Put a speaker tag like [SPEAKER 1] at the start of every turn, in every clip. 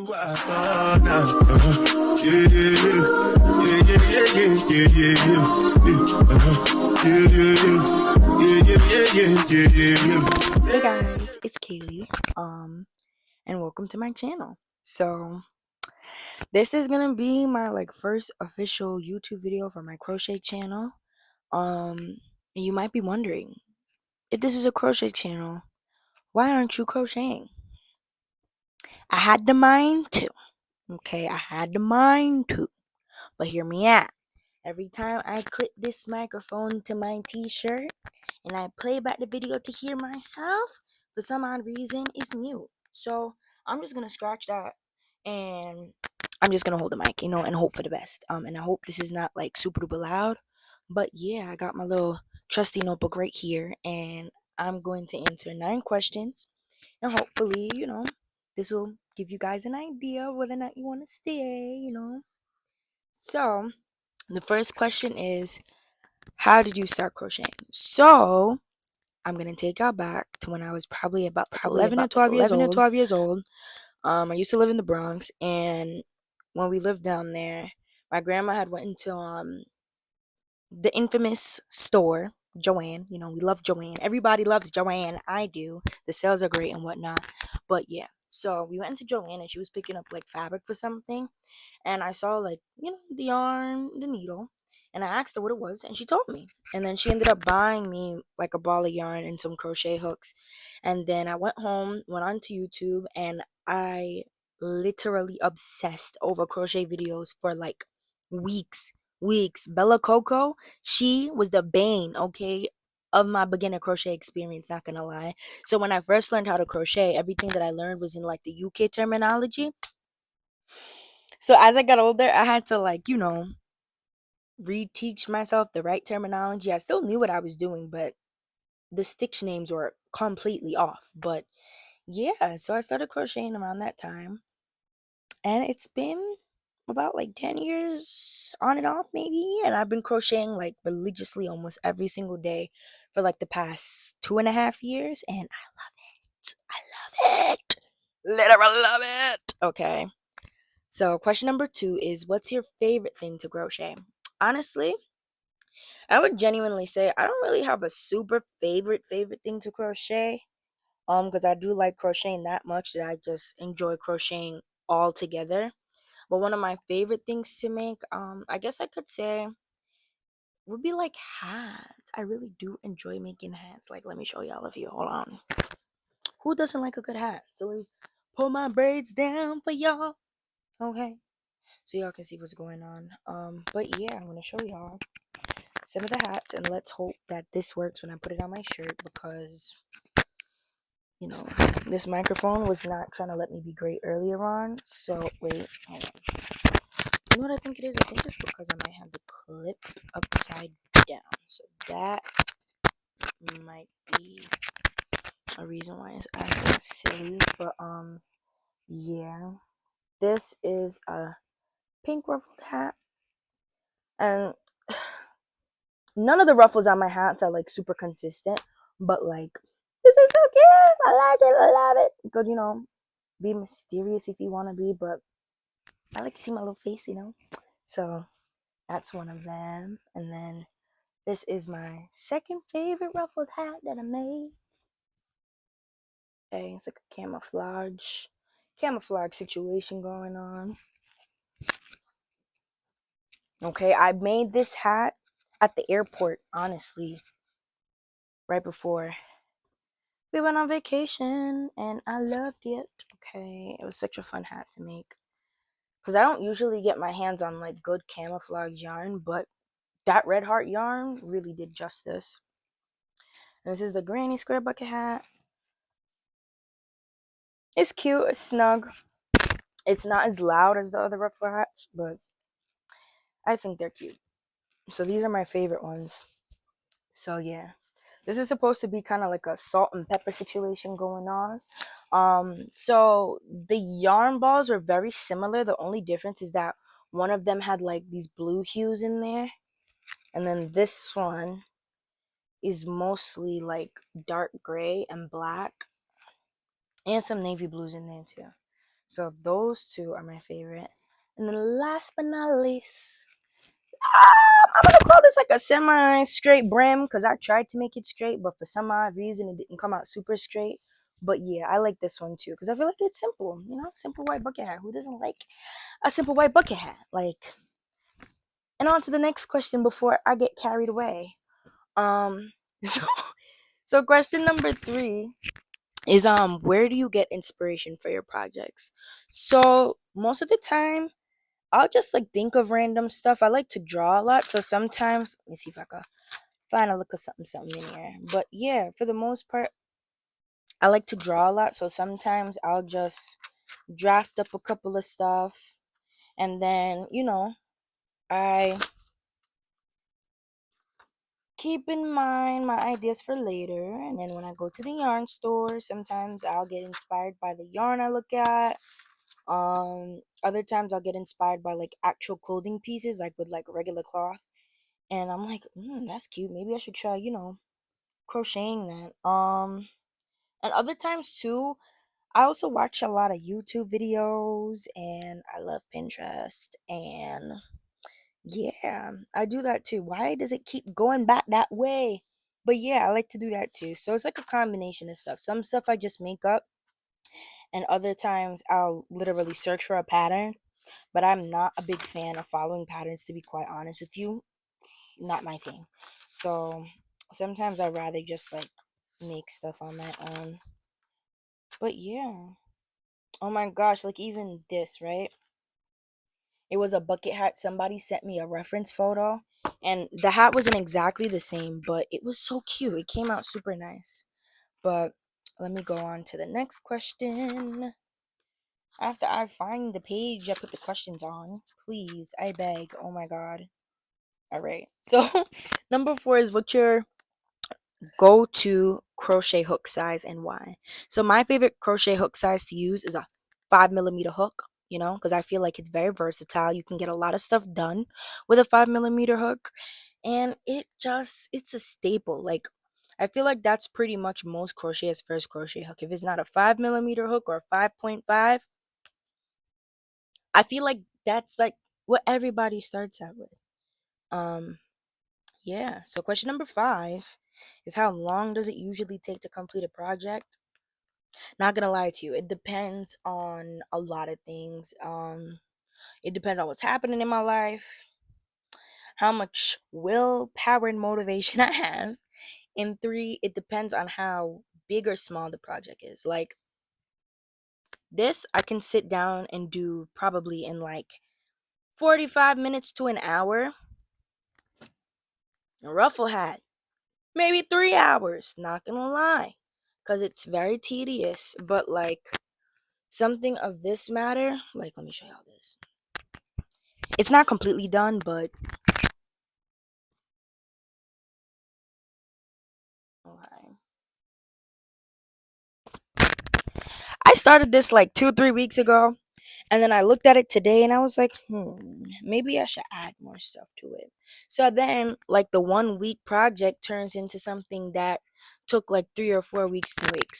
[SPEAKER 1] Hey guys, it's Kaylee, and welcome to my channel. So this is gonna be my first official YouTube video for my crochet channel. And you might be wondering, if this is a crochet channel, why aren't you crocheting? I had the mind to, okay, I had the mind to, but hear me out. Every time I clip this microphone to my t-shirt and I play back the video to hear myself, for some odd reason, it's mute. So I'm just gonna scratch that and I'm just gonna hold the mic, and hope for the best. And I hope this is not super duper loud. But yeah, I got my little trusty notebook right here, and I'm going to answer 9 questions, and hopefully, this will give you guys an idea whether or not you want to stay. So the first question is, how did you start crocheting? So I'm gonna take y'all back to when I was probably about 11 or 12 years old. I used to live in the Bronx, and when we lived down there, my grandma had went into the infamous store, Joanne. We love Joanne. Everybody loves Joanne. I do. The sales are great and whatnot. But yeah, so we went into Joanne, and she was picking up fabric for something, and I saw the yarn, the needle, and I asked her what it was, and she told me. And then she ended up buying me a ball of yarn and some crochet hooks. And then I went home, went onto YouTube, and I literally obsessed over crochet videos for weeks. Bella Coco, she was the bane, okay, of my beginner crochet experience, not gonna lie. So when I first learned how to crochet, everything that I learned was in the UK terminology. So as I got older, I had to reteach myself the right terminology. I still knew what I was doing, but the stitch names were completely off. But yeah, so I started crocheting around that time, and it's been about 10 years on and off maybe, and I've been crocheting religiously almost every single day for the past 2.5 years, and I love it. Literally love it. Okay. So, question number 2 is, what's your favorite thing to crochet? Honestly, I would genuinely say I don't really have a super favorite thing to crochet. Because I do like crocheting that much that I just enjoy crocheting all together. But one of my favorite things to make, I guess I could say, would be hats. I really do enjoy making hats. Let me show y'all a few. Hold on. Who doesn't like a good hat? So let me pull my braids down for y'all. Okay. So y'all can see what's going on. But yeah, I'm gonna show y'all some of the hats, and let's hope that this works when I put it on my shirt, because this microphone was not trying to let me be great earlier on. So wait, hold on. You know what I think it is? I think it's because I might have the clip upside down. So that might be a reason why it's acting silly. But yeah. This is a pink ruffled hat, and none of the ruffles on my hats are super consistent, but this is so cute. I like it. I love it. Because be mysterious if you want to be, but I like to see my little face. So that's one of them. And then this is my second favorite ruffled hat that I made. Okay, it's like a camouflage situation going on. Okay, I made this hat at the airport, honestly, right before we went on vacation, and I loved it. Okay, it was such a fun hat to make, because I don't usually get my hands on good camouflage yarn, but that red heart yarn really did justice. And this is the granny square bucket hat. It's cute, it's snug. It's not as loud as the other ruffler hats, but I think they're cute. So these are my favorite ones. So yeah, this is supposed to be kind of like a salt and pepper situation going on. So the yarn balls are very similar. The only difference is that one of them had these blue hues in there, and then this one is mostly dark gray and black, and some navy blues in there too. So those two are my favorite. And then last but not least, I'm gonna call this like a semi-straight brim because I tried to make it straight, but for some odd reason it didn't come out super straight. But yeah, I like this one too because I feel like it's simple, simple white bucket hat. Who doesn't like a simple white bucket hat? Like, and on to the next question before I get carried away. So, so question number 3 is where do you get inspiration for your projects? So most of the time I'll just like think of random stuff. I like to draw a lot, so sometimes let me see if I can find a look of something in here. But yeah, for the most part, I like to draw a lot, so sometimes I'll just draft up a couple of stuff, and then I keep in mind my ideas for later. And then when I go to the yarn store, sometimes I'll get inspired by the yarn I look at. Other times I'll get inspired by like actual clothing pieces, like with like regular cloth. And I'm like, that's cute. Maybe I should try, crocheting that. And other times too, I also watch a lot of YouTube videos and I love Pinterest. And yeah, I do that too. Why does it keep going back that way? But yeah, I like to do that too. So it's like a combination of stuff. Some stuff I just make up, and other times I'll literally search for a pattern. But I'm not a big fan of following patterns, to be quite honest with you. Not my thing. So sometimes I'd rather just like make stuff on my own. But yeah. Oh my gosh, like even this, right? It was a bucket hat. Somebody sent me a reference photo, and the hat wasn't exactly the same, but it was so cute. It came out super nice. But let me go on to the next question. After I find the page I put the questions on, please, I beg. Oh my god. All right. So, number 4 is what's your go to crochet hook size and why? So, my favorite crochet hook size to use is a 5mm hook, because I feel like it's very versatile. You can get a lot of stuff done with a 5mm hook, and it's a staple. Like, I feel like that's pretty much most crocheters' first crochet hook. If it's not a 5mm hook or a 5.5, I feel like that's like what everybody starts out with. Um, yeah. So question number 5 is how long does it usually take to complete a project? Not gonna lie to you, it depends on a lot of things. It depends on what's happening in my life, how much willpower and motivation I have. And 3, it depends on how big or small the project is. Like this, I can sit down and do probably in like 45 minutes to an hour. A ruffle hat, maybe 3 hours, not gonna lie, because it's very tedious. But like something of this matter, like let me show y'all this. It's not completely done, but okay. I started this like 2-3 weeks ago, and then I looked at it today and I was like, maybe I should add more stuff to it. So then, like, the 1 week project turns into something that took like 3 or 4 weeks to make.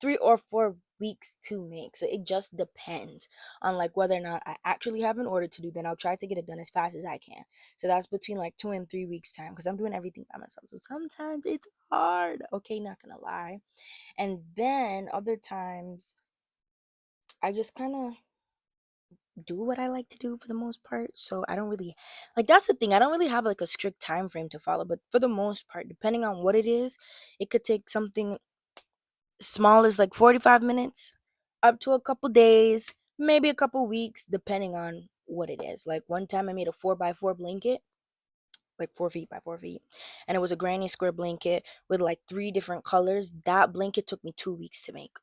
[SPEAKER 1] 3 or 4 weeks to make. So it just depends on like whether or not I actually have an order to do. Then I'll try to get it done as fast as I can. So that's between like 2 and 3 weeks time because I'm doing everything by myself. So sometimes it's hard. Okay, not gonna lie. And then other times I just kind of do what I like to do for the most part. So I don't really like that's the thing. I don't really have like a strict time frame to follow, but for the most part, depending on what it is, it could take something small as like 45 minutes up to a couple days, maybe a couple weeks, depending on what it is. Like one time I made a 4x4 blanket, like 4 feet by 4 feet, and it was a granny square blanket with like 3 different colors. That blanket took me 2 weeks to make.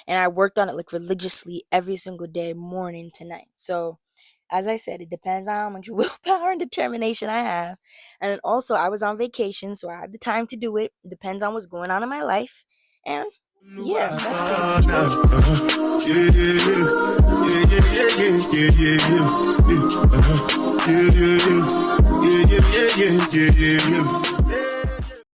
[SPEAKER 1] And I worked on it like religiously every single day, morning to night. So, as I said, it depends on how much willpower and determination I have. And then also, I was on vacation, so I had the time to do it. It depends on what's going on in my life. And yeah, that's pretty much it.